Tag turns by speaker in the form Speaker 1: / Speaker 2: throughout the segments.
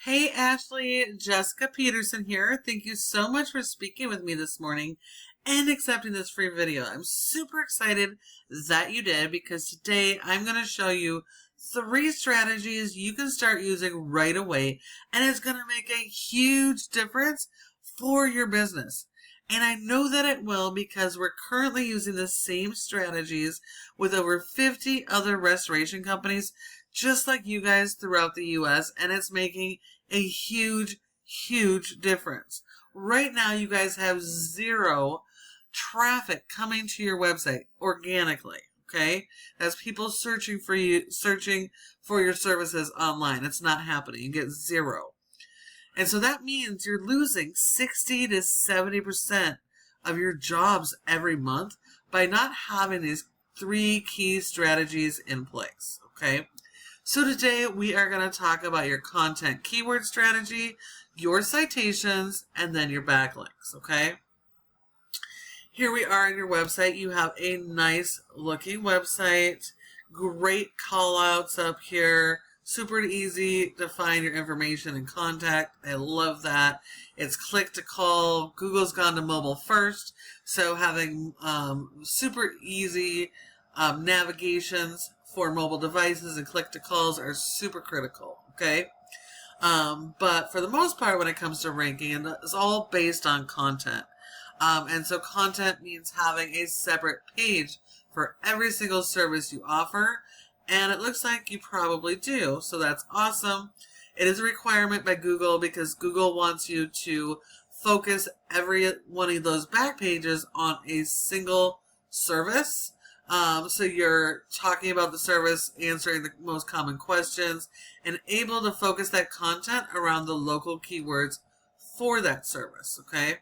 Speaker 1: Hey Ashley, Jessica Peterson here. Thank you so much for speaking with me this morning and accepting this free video. I'm super excited that you did because today I'm going to show you 3 strategies you can start using right away, and it's going to make a huge difference for your business. And I know that it will because we're currently using the same strategies with over 50 other restoration companies just like you guys throughout the US, and it's making a huge difference. Right now, you guys have 0 traffic coming to your website organically, okay? That's people searching for you, searching for your services online. It's not happening. You get 0. And so that means you're losing 60 to 70% of your jobs every month by not having these 3 key strategies in place, okay? So today we are going to talk about your content keyword strategy, your citations, and then your backlinks, okay? Here we are on your website. You have a nice looking website, great call outs up here, super easy to find your information and contact. I love that. It's click to call. Google's gone to mobile first, so having super easy navigations for mobile devices and click to calls are super critical, okay? But for the most part, when it comes to ranking, and it's all based on content. And so content means having a separate page for every single service you offer, and it looks like you probably do, so that's awesome. It is a requirement by Google because Google wants you to focus every one of those back pages on a single service. So you're talking about the service, answering the most common questions, and able to focus that content around the local keywords for that service, okay?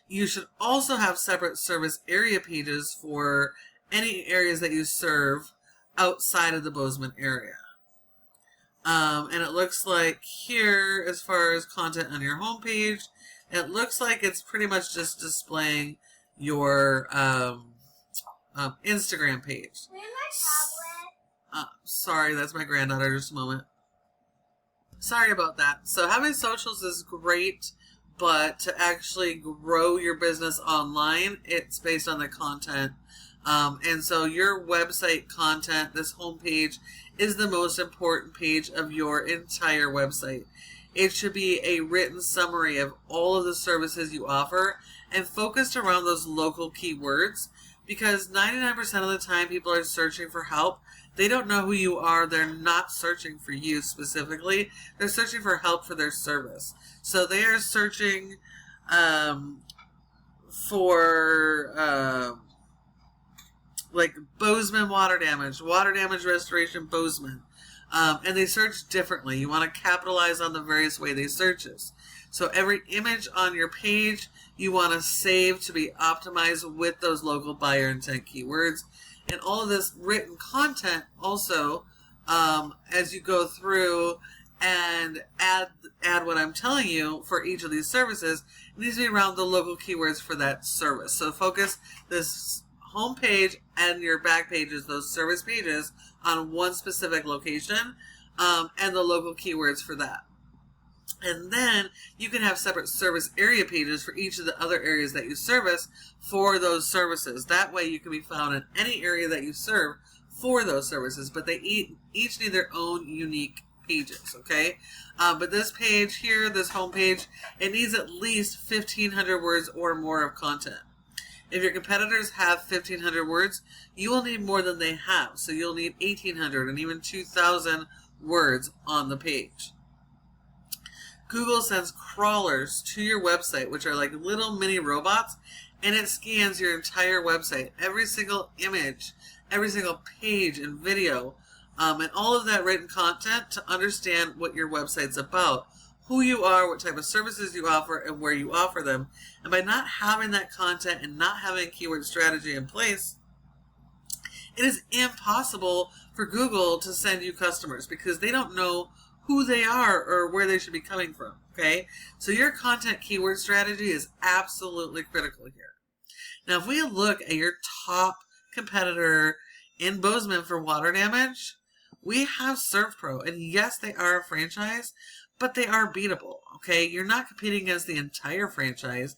Speaker 1: You should also have separate service area pages for any areas that you serve outside of the Bozeman area. And it looks like here, as far as content on your homepage, it looks like it's pretty much just displaying your Instagram page. Sorry, that's my granddaughter. Just a moment. Sorry about that. So having socials is great, but to actually grow your business online, it's based on the content. And so your website content, this homepage, is the most important page of your entire website. It should be a written summary of all of the services you offer and focused around those local keywords, because 99% of the time people are searching for help. They don't know who you are. They're not searching for you specifically. They're searching for help for their service. So they are searching for like Bozeman water damage restoration Bozeman. And they search differently. You want to capitalize on the various way they search this. So every image on your page you want to save to be optimized with those local buyer intent keywords. And all of this written content also, as you go through and add what I'm telling you for each of these services, it needs to be around the local keywords for that service. So focus this home page and your back pages, those service pages, on one specific location, and the local keywords for that. And then you can have separate service area pages for each of the other areas that you service for those services. That way you can be found in any area that you serve for those services, but they each need their own unique pages, okay? But this page here, this home page, it needs at least 1,500 words or more of content. If your competitors have 1,500 words, you will need more than they have. So you'll need 1,800 and even 2,000 words on the page. Google sends crawlers to your website, which are like little mini robots, and it scans your entire website, every single image, every single page and video, and all of that written content to understand what your website's about, who you are, what type of services you offer, and where you offer them. And by not having that content and not having a keyword strategy in place, it is impossible for Google to send you customers because they don't know who they are or where they should be coming from, okay? So your content keyword strategy is absolutely critical here. Now, if we look at your top competitor in Bozeman for water damage, We have ServPro, and yes, they are a franchise, but they are beatable, okay? You're not competing against the entire franchise,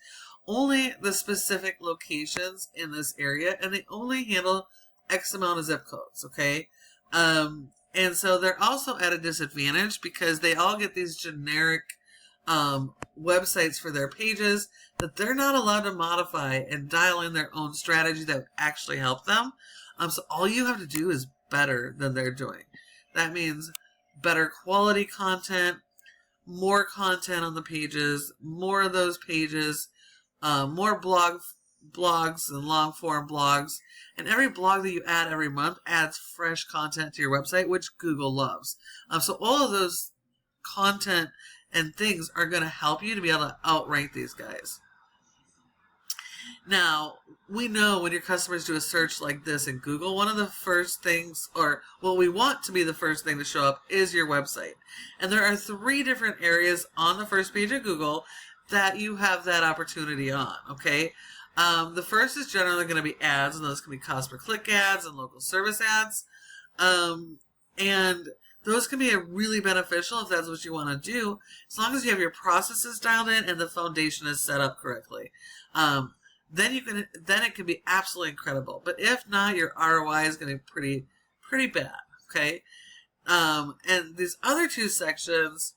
Speaker 1: only the specific locations in this area, and they only handle X amount of zip codes, okay? And so they're also at a disadvantage because they all get these generic websites for their pages that they're not allowed to modify and dial in their own strategy that would actually help them. So all you have to do is better than they're doing. That means better quality content, more content on the pages, more of those pages, more blogs and long form blogs. And every blog that you add every month adds fresh content to your website, which Google loves. So all of those content and things are going to help you to be able to outrank these guys. Now, we know when your customers do a search like this in Google, one of the first things, or what we want to be the first thing to show up, is your website. And there are 3 different areas on the first page of Google that you have that opportunity on, okay? The first is generally going to be ads, and those can be cost per click ads and local service ads. And those can be really beneficial if that's what you want to do, as long as you have your processes dialed in and the foundation is set up correctly. Then it can be absolutely incredible. But if not, your ROI is going to be pretty bad. Okay, and these other 2 sections,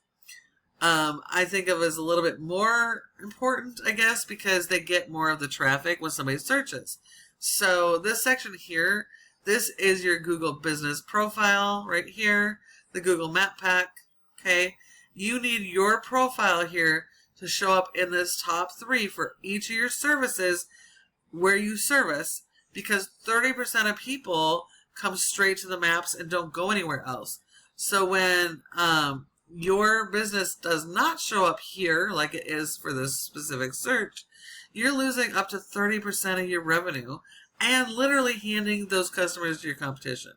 Speaker 1: I think of as a little bit more important, I guess, because they get more of the traffic when somebody searches. So this section here, this is your Google business profile right here, the Google Map Pack. Okay, you need your profile here to show up in this top 3 for each of your services where you service, because 30% of people come straight to the maps and don't go anywhere else. So when your business does not show up here like it is for this specific search, you're losing up to 30% of your revenue and literally handing those customers to your competition.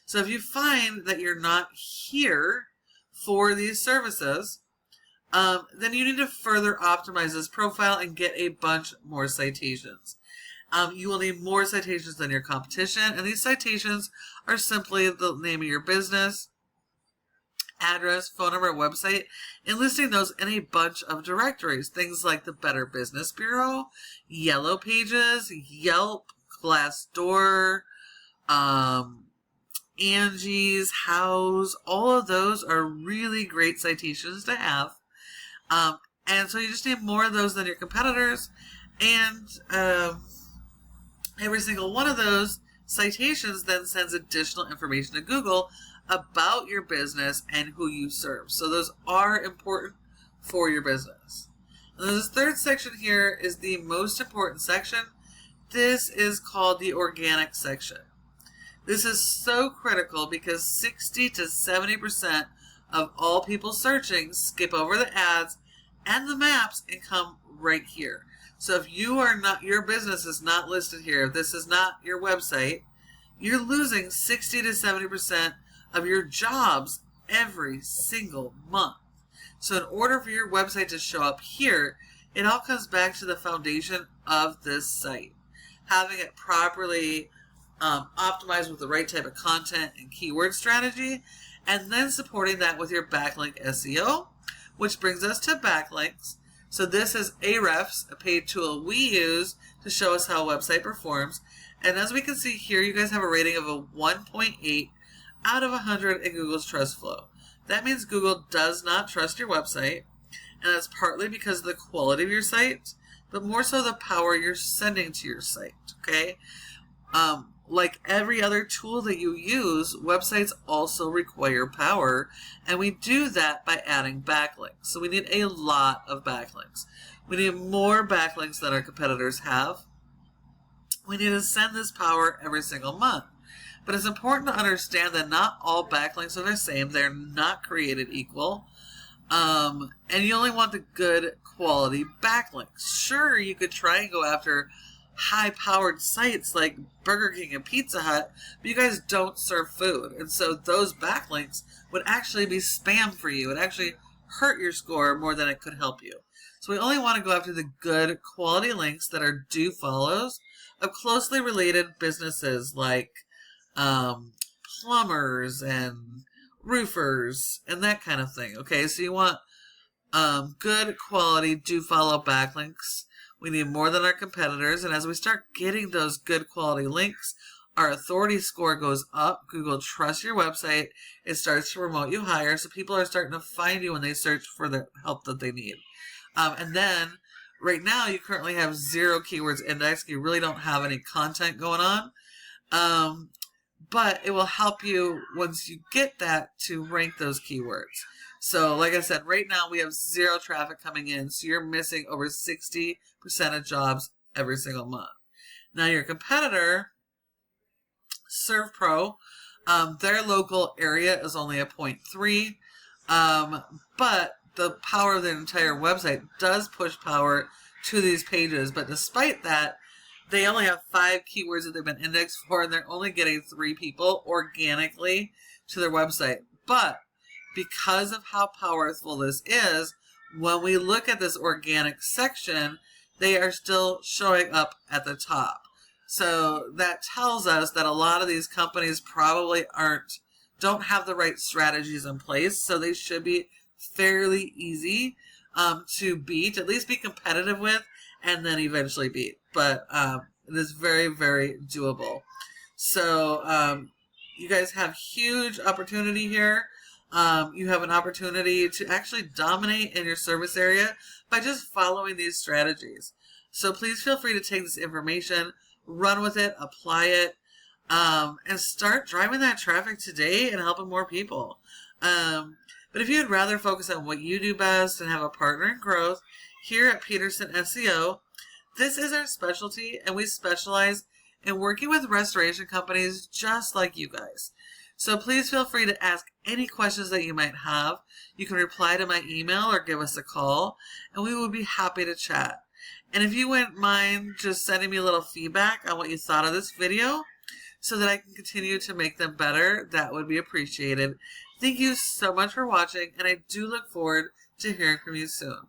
Speaker 1: So if you find that you're not here for these services, then you need to further optimize this profile and get a bunch more citations. You will need more citations than your competition, and these citations are simply the name of your business, address, phone number, website, and listing those in a bunch of directories. Things like the Better Business Bureau, Yellow Pages, Yelp, Glassdoor, Angie's, House. All of those are really great citations to have. And so you just need more of those than your competitors, and every single one of those citations then sends additional information to Google about your business and who you serve. So those are important for your business. And this 3rd section here is the most important section. This is called the organic section. This is so critical because 60 to 70% of all people searching skip over the ads and the maps and come right here. So if your business is not listed here, if this is not your website, you're losing 60 to 70% of your jobs every single month. So in order for your website to show up here, it all comes back to the foundation of this site. Having it properly optimized with the right type of content and keyword strategy, and then supporting that with your backlink SEO, which brings us to backlinks. So this is Ahrefs, a paid tool we use to show us how a website performs. And as we can see here, you guys have a rating of a 1.8 out of 100 in Google's Trust Flow. That means Google does not trust your website, and that's partly because of the quality of your site, but more so the power you're sending to your site, okay? Like every other tool that you use, websites also require power, and we do that by adding backlinks. So we need a lot of backlinks. We need more backlinks than our competitors have. We need to send this power every single month. But it's important to understand that not all backlinks are the same. They're not created equal. And you only want the good quality backlinks. Sure, you could try and go after high-powered sites like Burger King and Pizza Hut, but you guys don't serve food. And so those backlinks would actually be spam for you. It actually hurt your score more than it could help you. So we only want to go after the good quality links that are do follows of closely related businesses like plumbers and roofers and that kind of thing. Okay, so you want good quality, do follow backlinks. We need more than our competitors, and as we start getting those good quality links, our authority score goes up. Google trusts your website. It starts to promote you higher, so people are starting to find you when they search for the help that they need. And then, right now, you currently have 0 keywords indexed. You really don't have any content going on. But it will help you once you get that to rank those keywords. So like I said, right now we have 0 traffic coming in. So you're missing over 60% of jobs every single month. Now your competitor, SERVPRO, their local area is only a 0.3. But the power of their entire website does push power to these pages. But despite that, they only have 5 keywords that they've been indexed for, and they're only getting 3 people organically to their website. But because of how powerful this is, when we look at this organic section, they are still showing up at the top. So that tells us that a lot of these companies probably don't have the right strategies in place. So they should be fairly easy to beat, at least be competitive with, and then eventually beat. But it is very, very doable. So you guys have huge opportunity here. You have an opportunity to actually dominate in your service area by just following these strategies. So please feel free to take this information, run with it, apply it, and start driving that traffic today and helping more people. But if you'd rather focus on what you do best and have a partner in growth, here at Peterson SEO, this is our specialty, and we specialize in working with restoration companies just like you guys. So please feel free to ask any questions that you might have. You can reply to my email or give us a call, and we would be happy to chat. And if you wouldn't mind just sending me a little feedback on what you thought of this video so that I can continue to make them better, that would be appreciated. Thank you so much for watching, and I do look forward to hearing from you soon.